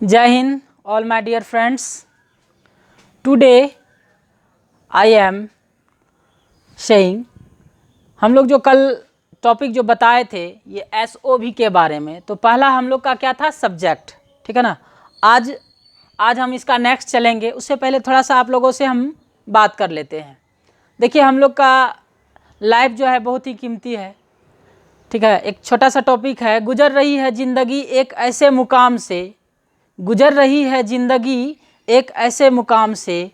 जय Hind all my dear friends. Today I am saying हम लोग जो कल टॉपिक जो बताए थे ये SOV के बारे में, तो पहला हम लोग का क्या था सब्जेक्ट, ठीक है ना। आज हम इसका नेक्स्ट चलेंगे। उससे पहले थोड़ा सा आप लोगों से हम बात कर लेते हैं। देखिए हम लोग का लाइफ जो है बहुत ही कीमती है, ठीक है। एक छोटा सा टॉपिक है, गुजर रही है ज़िंदगी एक ऐसे मुकाम से, गुजर रही है ज़िंदगी एक ऐसे मुकाम से,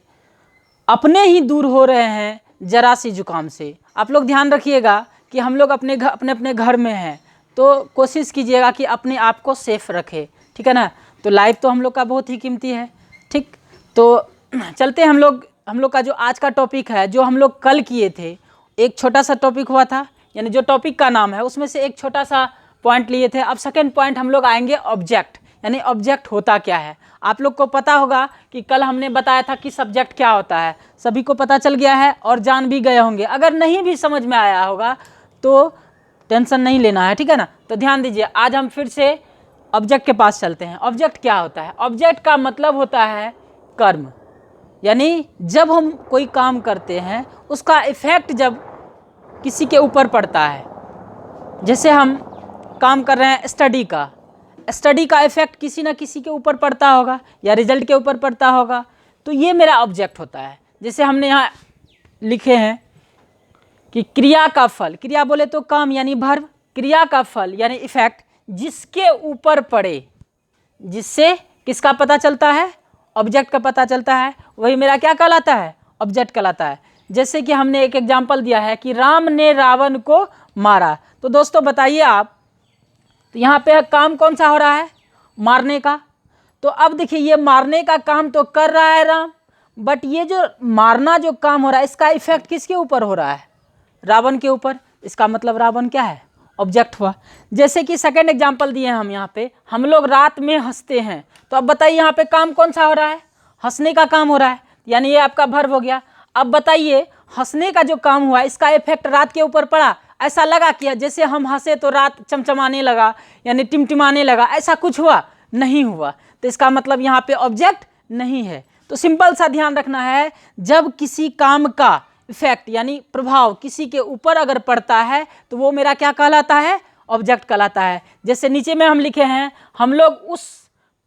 अपने ही दूर हो रहे हैं जरा सी जुकाम से। आप लोग ध्यान रखिएगा कि हम लोग अपने अपने घर में हैं, तो कोशिश कीजिएगा कि अपने आप को सेफ रखें, ठीक है ना। तो लाइफ तो हम लोग का बहुत ही कीमती है, ठीक। तो चलते हम लोग का जो आज का टॉपिक है, जो हम लोग कल किए थे, एक छोटा सा टॉपिक हुआ था, यानी जो टॉपिक का नाम है उसमें से एक छोटा सा पॉइंट लिए थे। अब सेकेंड पॉइंट हम लोग आएंगे ऑब्जेक्ट, यानी ऑब्जेक्ट होता क्या है। आप लोग को पता होगा कि कल हमने बताया था कि सब्जेक्ट क्या होता है, सभी को पता चल गया है और जान भी गए होंगे। अगर नहीं भी समझ में आया होगा तो टेंशन नहीं लेना है, ठीक है ना। तो ध्यान दीजिए, आज हम फिर से ऑब्जेक्ट के पास चलते हैं। ऑब्जेक्ट क्या होता है? ऑब्जेक्ट का मतलब होता है कर्म, यानी जब हम कोई काम करते हैं उसका इफेक्ट जब किसी के ऊपर पड़ता है। जैसे हम काम कर रहे हैं स्टडी का इफेक्ट किसी ना किसी के ऊपर पड़ता होगा या रिजल्ट के ऊपर पड़ता होगा, तो ये मेरा ऑब्जेक्ट होता है। जैसे हमने यहाँ लिखे हैं कि क्रिया का फल, क्रिया बोले तो काम यानी भर्व, क्रिया का फल यानी इफेक्ट जिसके ऊपर पड़े, जिससे किसका पता चलता है? ऑब्जेक्ट का पता चलता है, वही मेरा क्या कहलाता है? ऑब्जेक्ट कहलाता है। जैसे कि हमने एक एग्जाम्पल दिया है कि राम ने रावण को मारा। तो दोस्तों बताइए आप, तो यहाँ पे काम कौन सा हो रहा है? मारने का। तो अब देखिए ये मारने का काम तो कर रहा है राम, बट ये जो मारना जो काम हो रहा है इसका इफेक्ट किसके ऊपर हो रहा है? रावण के ऊपर। इसका मतलब रावण क्या है? ऑब्जेक्ट हुआ। जैसे कि सेकंड एग्जांपल दिए हैं हम यहाँ पे, हम लोग रात में हंसते हैं। तो अब बताइए यहाँ पे काम कौन सा हो रहा है? हंसने का काम हो रहा है, यानी ये आपका वर्ब हो गया। अब बताइए हंसने का जो काम हुआ इसका इफेक्ट रात के ऊपर पड़ा। ऐसा लगा कि जैसे हम हंसे तो रात चमचमाने लगा, यानी टिमटिमाने लगा, ऐसा कुछ हुआ? नहीं हुआ। तो इसका मतलब यहाँ पे ऑब्जेक्ट नहीं है। तो सिंपल सा ध्यान रखना है, जब किसी काम का इफेक्ट यानी प्रभाव किसी के ऊपर अगर पड़ता है तो वो मेरा क्या कहलाता है? ऑब्जेक्ट कहलाता है। जैसे नीचे में हम लिखे हैं, हम लोग उस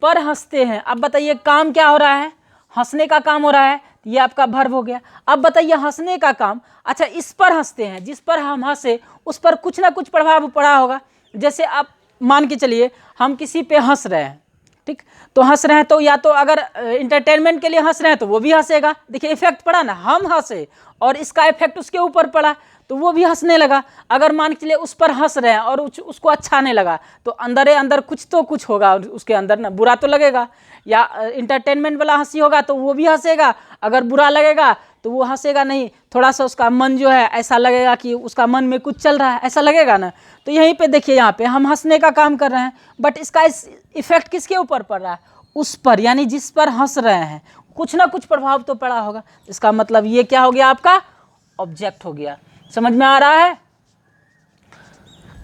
पर हंसते हैं। अब बताइए काम क्या हो रहा है? हंसने का काम हो रहा है, ये आपका वर्ब हो गया। अब बताइए हंसने का काम, अच्छा इस पर हंसते हैं, जिस पर हम हंसे उस पर कुछ ना कुछ प्रभाव पड़ा होगा। जैसे आप मान के चलिए हम किसी पे हंस रहे हैं, ठीक, तो हंस रहे हैं तो या तो अगर इंटरटेनमेंट के लिए हंस रहे हैं तो वो भी हंसेगा। देखिए इफेक्ट पड़ा ना, हम हंसे और इसका इफेक्ट उसके ऊपर पड़ा तो वो भी हंसने लगा। अगर मान के चलिए उस पर हंस रहे हैं और उसको अच्छा नहीं लगा तो अंदर कुछ तो कुछ होगा उसके अंदर ना, बुरा तो लगेगा। या इंटरटेनमेंट वाला हंसी होगा तो वो भी हंसेगा, अगर बुरा लगेगा तो वो हंसेगा नहीं, थोड़ा सा उसका मन जो है ऐसा लगेगा कि उसका मन में कुछ चल रहा है, ऐसा लगेगा ना। तो यहीं पे देखिए यहाँ पे हम हंसने का काम कर रहे हैं, बट इसका इफेक्ट किसके ऊपर पड़ रहा है? उस पर, यानी जिस पर हंस रहे हैं कुछ ना कुछ प्रभाव तो पड़ा होगा। इसका मतलब ये क्या हो गया? आपका ऑब्जेक्ट हो गया। समझ में आ रहा है?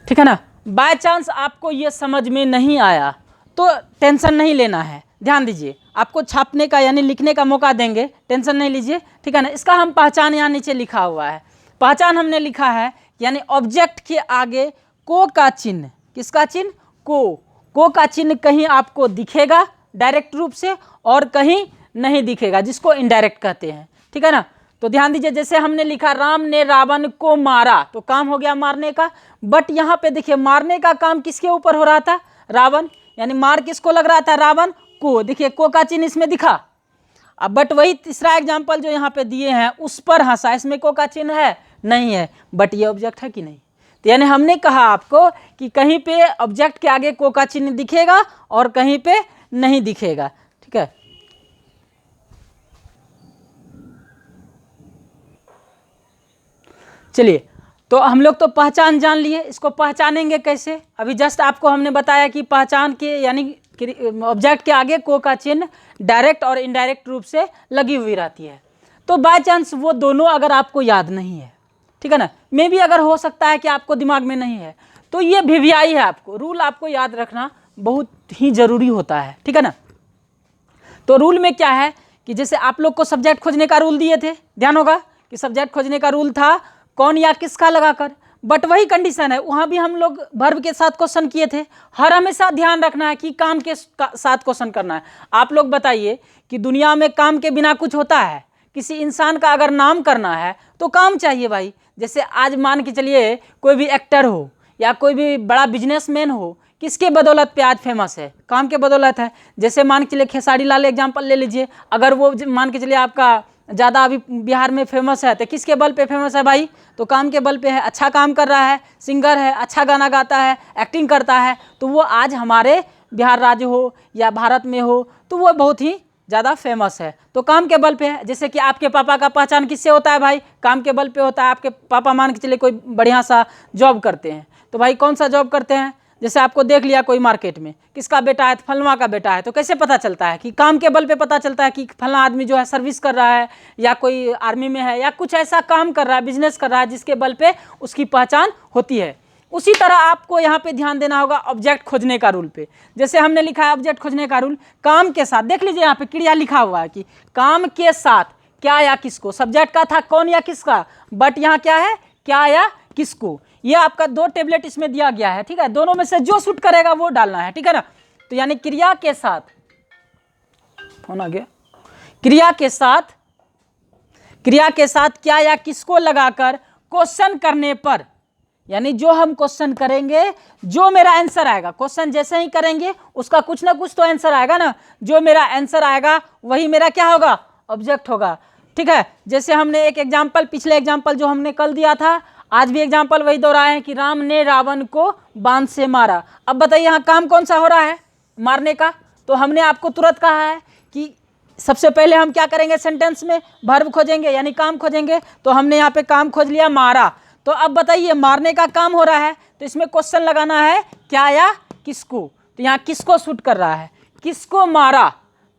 ठीक है ना। बाय चांस आपको ये समझ में नहीं आया तो टेंशन नहीं लेना है। ध्यान दीजिए, आपको छापने का यानी लिखने का मौका देंगे, टेंशन नहीं लीजिए, ठीक है ना। इसका हम पहचान यहाँ नीचे लिखा हुआ है। पहचान हमने लिखा है यानी ऑब्जेक्ट के आगे को का चिन्ह, किसका चिन्ह? को का चिन्ह कहीं आपको दिखेगा डायरेक्ट रूप से और कहीं नहीं दिखेगा, जिसको इनडायरेक्ट कहते हैं, ठीक है ना। तो ध्यान दीजिए, जैसे हमने लिखा राम ने रावण को मारा, तो काम हो गया मारने का। बट यहाँ पे देखिए मारने का काम किसके ऊपर हो रहा था? रावण, यानी मार किसको लग रहा था? रावण को। देखिए को का चिन्ह इसमें दिखा। अब बट वही तीसरा एग्जाम्पल जो यहाँ पे दिए हैं उस पर हंसा, इसमें को का चिन्ह है? नहीं है, बट ये ऑब्जेक्ट है कि नहीं? तो यानी हमने कहा आपको कि कहीं पे ऑब्जेक्ट के आगे को का चिन्ह दिखेगा और कहीं पे नहीं दिखेगा, ठीक है। चलिए, तो हम लोग तो पहचान जान लिए, इसको पहचानेंगे कैसे? अभी जस्ट आपको हमने बताया कि पहचान के यानी ऑब्जेक्ट के आगे को का चिन्ह डायरेक्ट और इनडायरेक्ट रूप से लगी हुई रहती है। तो बाय चांस वो दोनों अगर आपको याद नहीं है, ठीक है ना, मे भी अगर हो सकता है कि आपको दिमाग में नहीं है, तो ये वीवीआई है, आपको रूल आपको याद रखना बहुत ही जरूरी होता है, ठीक है ना। तो रूल में क्या है कि जैसे आप लोग को सब्जेक्ट खोजने का रूल दिए थे, ध्यान होगा कि सब्जेक्ट खोजने का रूल था कौन या किसका लगाकर, बट वही कंडीशन है, वहाँ भी हम लोग वर्ब के साथ क्वेश्चन किए थे। हर हमेशा ध्यान रखना है कि काम के साथ क्वेश्चन करना है। आप लोग बताइए कि दुनिया में काम के बिना कुछ होता है? किसी इंसान का अगर नाम करना है तो काम चाहिए भाई। जैसे आज मान के चलिए कोई भी एक्टर हो या कोई भी बड़ा बिजनेसमैन हो, किसके बदौलत पे आज फेमस है? काम के बदौलत है। जैसे मान के चलिए खेसारी लाल एग्जाम्पल ले लीजिए, अगर वो मान के चलिए आपका ज़्यादा अभी बिहार में फेमस है तो किसके बल पे फेमस है भाई? तो काम के बल पे है। अच्छा काम कर रहा है, सिंगर है, अच्छा गाना गाता है, एक्टिंग करता है, तो वो आज हमारे बिहार राज्य हो या भारत में हो तो वो बहुत ही ज़्यादा फेमस है, तो काम के बल पे है। जैसे कि आपके पापा का पहचान किससे होता है भाई? काम के बल पे होता है। आपके पापा मान के चलिए कोई बढ़िया सा जॉब करते हैं, तो भाई कौन सा जॉब करते हैं? जैसे आपको देख लिया कोई मार्केट में, किसका बेटा है? फलवा का बेटा है, तो कैसे पता चलता है? कि काम के बल पे पता चलता है कि फलना आदमी जो है सर्विस कर रहा है या कोई आर्मी में है या कुछ ऐसा काम कर रहा है, बिजनेस कर रहा है जिसके बल पे उसकी पहचान होती है। उसी तरह आपको यहाँ पे ध्यान देना होगा ऑब्जेक्ट खोजने का रूल पे। जैसे हमने लिखा है ऑब्जेक्ट खोजने का रूल, काम के साथ, देख लीजिए यहाँ पे क्रिया लिखा हुआ है कि काम के साथ क्या या किसको। सब्जेक्ट का था कौन या किसका, बट यहाँ क्या है? क्या या किसको। ये आपका 2 टेबलेट इसमें दिया गया है, ठीक है, दोनों में से जो सूट करेगा वो डालना है, ठीक है ना। तो यानी क्रिया के साथ, फोन आ गया, क्रिया के साथ क्या या किसको लगाकर क्वेश्चन करने पर, यानी जो हम क्वेश्चन करेंगे जो मेरा आंसर आएगा, क्वेश्चन जैसे ही करेंगे उसका कुछ ना कुछ तो आंसर आएगा ना, जो मेरा आंसर आएगा वही मेरा क्या होगा? ऑब्जेक्ट होगा, ठीक है। जैसे हमने एक एग्जाम्पल, पिछले एग्जाम्पल जो हमने कल दिया था, आज भी एग्जाम्पल वही दोहराए हैं कि राम ने रावण को बाण से मारा। अब बताइए यहाँ काम कौन सा हो रहा है? मारने का। तो हमने आपको तुरंत कहा है कि सबसे पहले हम क्या करेंगे? सेंटेंस में वर्ब खोजेंगे यानी काम खोजेंगे। तो हमने यहाँ पे काम खोज लिया, मारा। तो अब बताइए मारने का काम हो रहा है तो इसमें क्वेश्चन लगाना है क्या या किसको। तो यहाँ किसको शूट कर रहा है? किसको मारा।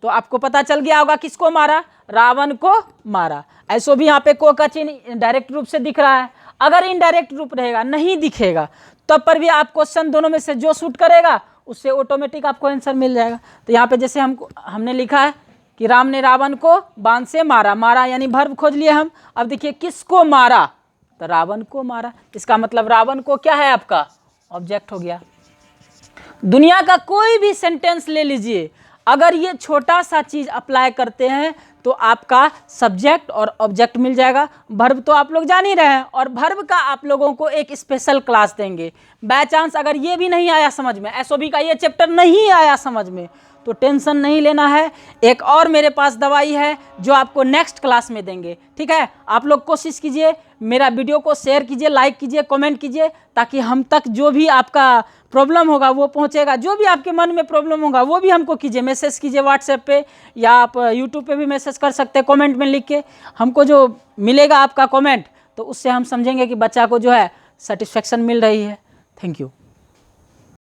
तो आपको पता चल गया होगा किसको मारा? रावण को मारा। ऐसो भी यहाँ पे को का चिन्ह डायरेक्ट रूप से दिख रहा है। अगर इनडायरेक्ट रूप रहेगा, नहीं दिखेगा, तब पर भी आप क्वेश्चन दोनों में से जो शूट करेगा उससे ऑटोमेटिक आपको आंसर मिल जाएगा। तो यहाँ पे जैसे हमने लिखा है कि राम ने रावण को बाण से मारा, मारा यानी वर्ब खोज लिए हम। अब देखिए किसको मारा? तो रावण को मारा। इसका मतलब रावण को क्या है? आपका ऑब्जेक्ट हो गया। दुनिया का कोई भी सेंटेंस ले लीजिए, अगर ये छोटा सा चीज अप्लाई करते हैं तो आपका सब्जेक्ट और ऑब्जेक्ट मिल जाएगा। वर्ब तो आप लोग जान ही रहे हैं, और वर्ब का आप लोगों को एक स्पेशल क्लास देंगे। बाय चांस अगर ये भी नहीं आया समझ में, एसओबी का ये चैप्टर नहीं आया समझ में, तो टेंशन नहीं लेना है। एक और मेरे पास दवाई है जो आपको नेक्स्ट क्लास में देंगे, ठीक है। आप लोग कोशिश कीजिए, मेरा वीडियो को शेयर कीजिए, लाइक कीजिए, कमेंट कीजिए, ताकि हम तक जो भी आपका प्रॉब्लम होगा वो पहुंचेगा। जो भी आपके मन में प्रॉब्लम होगा वो भी हमको कीजिए, मैसेज कीजिए व्हाट्सएप पे, या आप यूट्यूब पे भी मैसेज कर सकते हैं कमेंट में लिख के। हमको जो मिलेगा आपका कमेंट, तो उससे हम समझेंगे कि बच्चा को जो है सेटिस्फेक्शन मिल रही है। Thank you.